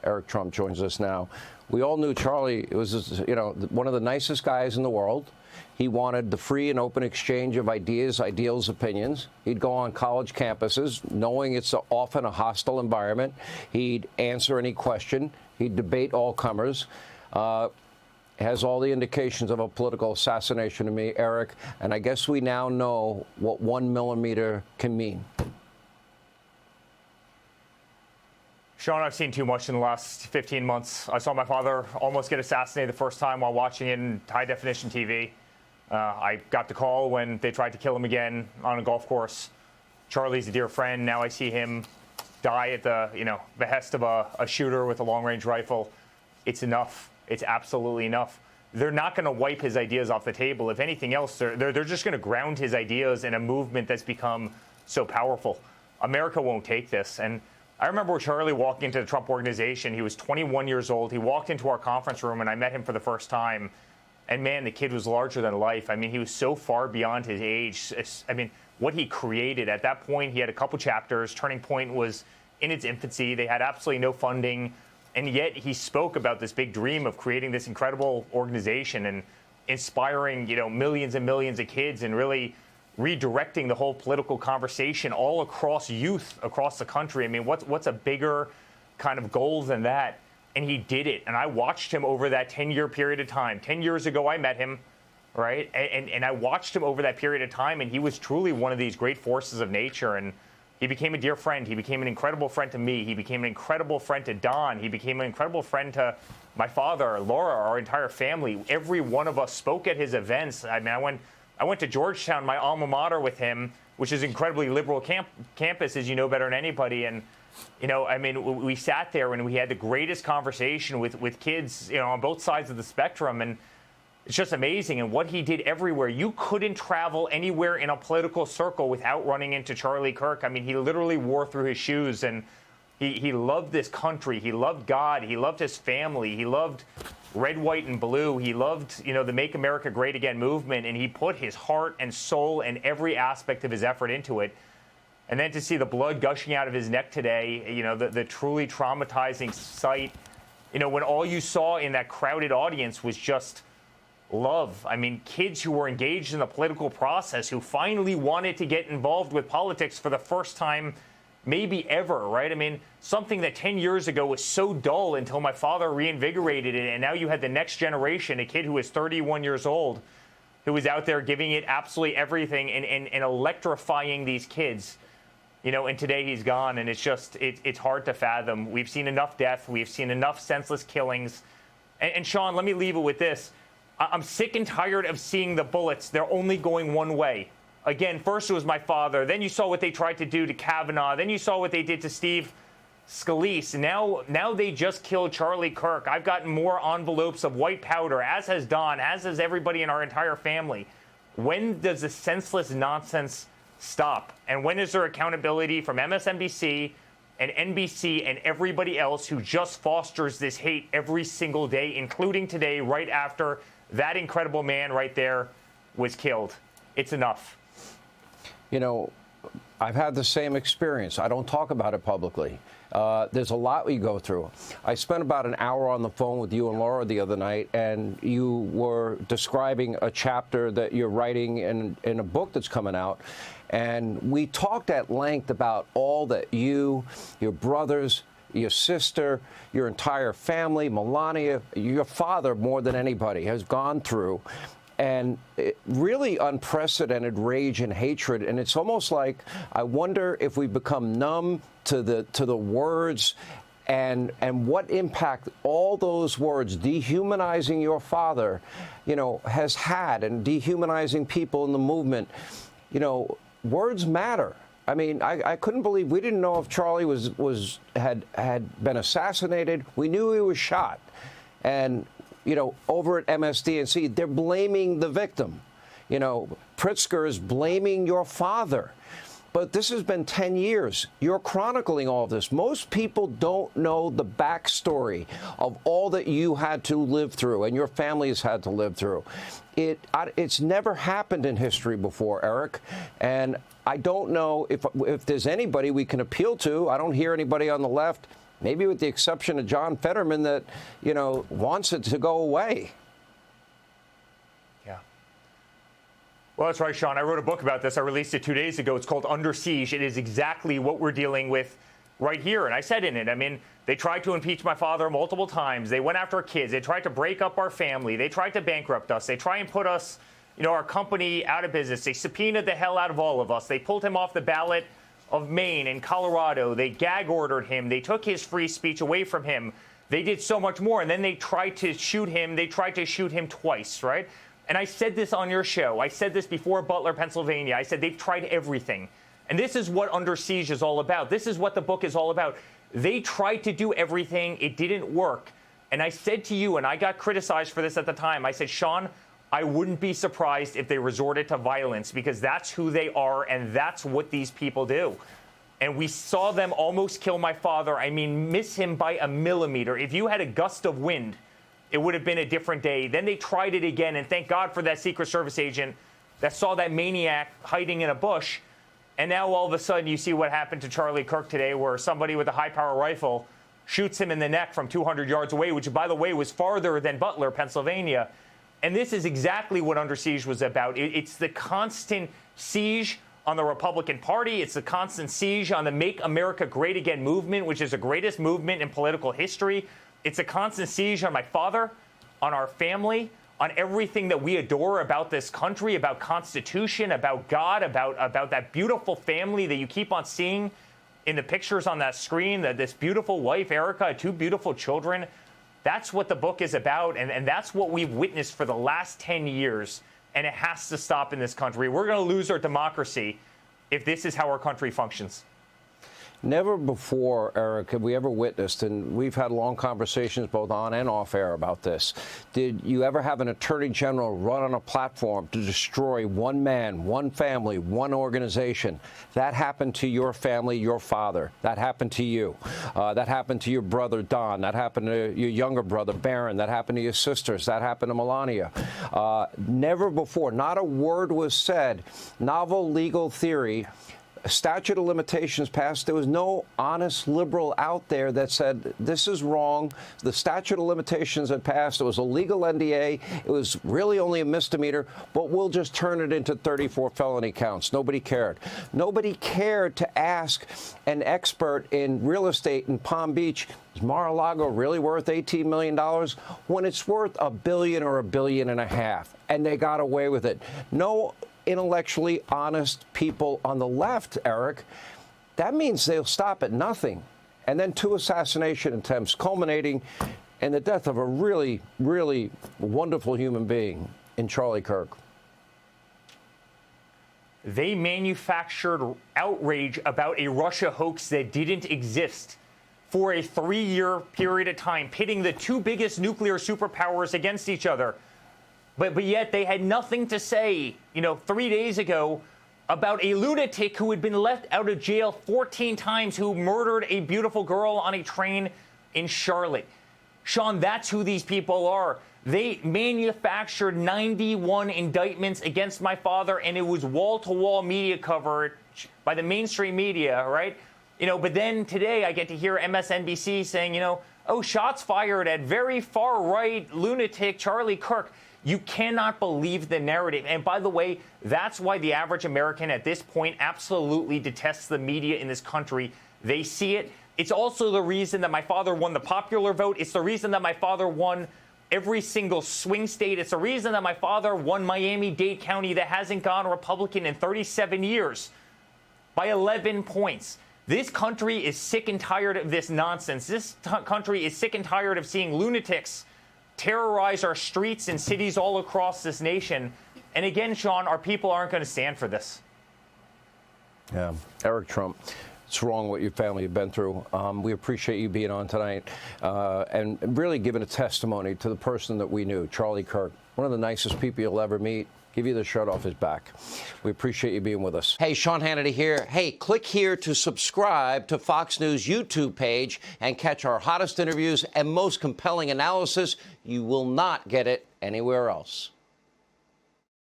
Eric Trump joins us now. We all knew Charlie was, one of the nicest guys in the world. He wanted the free and open exchange of ideas, ideals, opinions. He'd go on college campuses, knowing it's often a hostile environment. He'd answer any question. He'd debate all comers. Has all the indications of a political assassination to me, Eric. And I guess we now know what 1 millimeter can mean. Sean, I've seen too much in the last 15 months. I saw my father almost get assassinated the first time while watching it in high-definition TV. I got the call when they tried to kill him again on a golf course. Charlie's a dear friend. Now I see him die at the behest of a shooter with a long-range rifle. It's enough. It's absolutely enough. They're not going to wipe his ideas off the table. If anything else, they're just going to ground his ideas in a movement that's become so powerful. America won't take this. And I remember Charlie walking into the Trump Organization. He was 21 years old. He walked into our conference room, and I met him for the first time. And, man, the kid was larger than life. I mean, he was so far beyond his age. I mean, what he created. At that point, he had a couple chapters. Turning Point was in its infancy. They had absolutely no funding. And yet he spoke about this big dream of creating this incredible organization and inspiring, millions and millions of kids and really redirecting the whole political conversation all across youth across the country. I mean, what's a bigger kind of goal than that? And he did it. And I watched him over that 10-year period of time. 10 years ago, I met him, right? And I watched him over that period of time, and he was truly one of these great forces of nature. And he became a dear friend. He became an incredible friend to me. He became an incredible friend to Don. He became an incredible friend to my father, Laura, our entire family. Every one of us spoke at his events. I mean, I went to Georgetown, my alma mater, with him, which is an incredibly liberal campus, as you know better than anybody. And, we sat there and we had the greatest conversation with kids, on both sides of the spectrum. And it's just amazing. And what he did everywhere. You couldn't travel anywhere in a political circle without running into Charlie Kirk. I mean, he literally wore through his shoes. And he loved this country. He loved God. He loved his family. He loved red, white, and blue. He loved, the Make America Great Again movement, and he put his heart and soul and every aspect of his effort into it. And then to see the blood gushing out of his neck today, the truly traumatizing sight, when all you saw in that crowded audience was just love. I mean, kids who were engaged in the political process, who finally wanted to get involved with politics for the first time maybe ever, right? I mean, something that 10 years ago was so dull until my father reinvigorated it. And now you had the next generation, a kid who is 31 years old, who was out there giving it absolutely everything and electrifying these kids. And today he's gone, and it's hard to fathom. We've seen enough death. We've seen enough senseless killings. And Sean, let me leave it with this. I'm sick and tired of seeing the bullets. They're only going one way. Again, first it was my father. Then you saw what they tried to do to Kavanaugh. Then you saw what they did to Steve Scalise. Now they just killed Charlie Kirk. I've gotten more envelopes of white powder, as has Don, as has everybody in our entire family. When does the senseless nonsense stop? And when is there accountability from MSNBC and NBC and everybody else who just fosters this hate every single day, including today, right after that incredible man right there was killed? It's enough. I've had the same experience. I don't talk about it publicly. There's a lot we go through. I spent about an hour on the phone with you and Laura the other night, and you were describing a chapter that you're writing in a book that's coming out. And we talked at length about all that you, your brothers, your sister, your entire family, Melania, your father more than anybody has gone through. And really unprecedented rage and hatred. And it's almost like I wonder if we become numb to the words and what impact all those words, dehumanizing your father, has had, and dehumanizing people in the movement. Words matter. I mean, I couldn't believe we didn't know if Charlie had been assassinated. We knew he was shot. And over at MSDNC, they're blaming the victim. Pritzker is blaming your father. But this has been 10 years. You're chronicling all of this. Most people don't know the backstory of all that you had to live through and your family has had to live through. It's never happened in history before, Eric. And I don't know if there's anybody we can appeal to. I don't hear anybody on the left maybe with the exception of John Fetterman, that, wants it to go away. Yeah. Well, that's right, Sean. I wrote a book about this. I released it 2 days ago. It's called Under Siege. It is exactly what we're dealing with right here. And I said in it, I mean, they tried to impeach my father multiple times. They went after our kids. They tried to break up our family. They tried to bankrupt us. They try and put us, our company out of business. They subpoenaed the hell out of all of us. They pulled him off the ballot of Maine and Colorado. They gag ordered him. They took his free speech away from him. They did so much more. And then they tried to shoot him. They tried to shoot him twice, right? And I said this on your show. I said this before Butler, Pennsylvania. I said they've tried everything. And this is what Under Siege is all about. This is what the book is all about. They tried to do everything. It didn't work. And I said to you, and I got criticized for this at the time, I said, Sean, I wouldn't be surprised if they resorted to violence, because that's who they are and that's what these people do. And we saw them almost kill my father. I mean, miss him by a millimeter. If you had a gust of wind, it would have been a different day. Then they tried it again, and thank God for that Secret Service agent that saw that maniac hiding in a bush. And now all of a sudden you see what happened to Charlie Kirk today, where somebody with a high-power rifle shoots him in the neck from 200 yards away, which, by the way, was farther than Butler, Pennsylvania. And this is exactly what Under Siege was about. It's the constant siege on the Republican Party. It's the constant siege on the Make America Great Again movement, which is the greatest movement in political history. It's a constant siege on my father, on our family, on everything that we adore about this country, about Constitution, about God, about that beautiful family that you keep on seeing in the pictures on that screen, this beautiful wife, Erica, 2 beautiful children. That's what the book is about, and that's what we've witnessed for the last 10 years, and it has to stop in this country. We're going to lose our democracy if this is how our country functions. Never before, Eric, have we ever witnessed, and we've had long conversations both on and off air about this, did you ever have an attorney general run on a platform to destroy one man, one family, one organization? That happened to your family, your father. That happened to you. That happened to your brother, Don. That happened to your younger brother, Barron. That happened to your sisters. That happened to Melania. Never before, not a word was said. Novel legal theory. Statute of limitations passed. There was no honest liberal out there that said this is wrong. The statute of limitations had passed. It was a legal NDA. It was really only a misdemeanor, but we'll just turn it into 34 felony counts. Nobody cared. Nobody cared to ask an expert in real estate in Palm Beach, is Mar-a-Lago really worth $18 million when it's worth $1 billion or $1.5 billion? And they got away with it. No intellectually honest people on the left, Eric. That means they'll stop at nothing. And then 2 assassination attempts culminating in the death of a really, really wonderful human being in Charlie Kirk. They manufactured outrage about a Russia hoax that didn't exist for a 3-year period of time, pitting the 2 biggest nuclear superpowers against each other. But yet they had nothing to say, 3 days ago about a lunatic who had been left out of jail 14 times, who murdered a beautiful girl on a train in Charlotte. Sean, that's who these people are. They manufactured 91 indictments against my father, and it was wall-to-wall media coverage by the mainstream media, right? But then today I get to hear MSNBC saying, oh, shots fired at very far-right lunatic Charlie Kirk. You cannot believe the narrative. And by the way, that's why the average American at this point absolutely detests the media in this country. They see it. It's also the reason that my father won the popular vote. It's the reason that my father won every single swing state. It's the reason that my father won Miami-Dade County that hasn't gone Republican in 37 years by 11 points. This country is sick and tired of this nonsense. This country is sick and tired of seeing lunatics terrorize our streets and cities all across this nation. And again, Sean, our people aren't going to stand for this. Yeah, Eric Trump. It's wrong what your family have been through. We appreciate you being on tonight and really giving a testimony to the person that we knew, Charlie Kirk, one of the nicest people you'll ever meet. Give you the shirt off his back. We appreciate you being with us. Hey, Sean Hannity here. Hey, click here to subscribe to Fox News YouTube page and catch our hottest interviews and most compelling analysis. You will not get it anywhere else.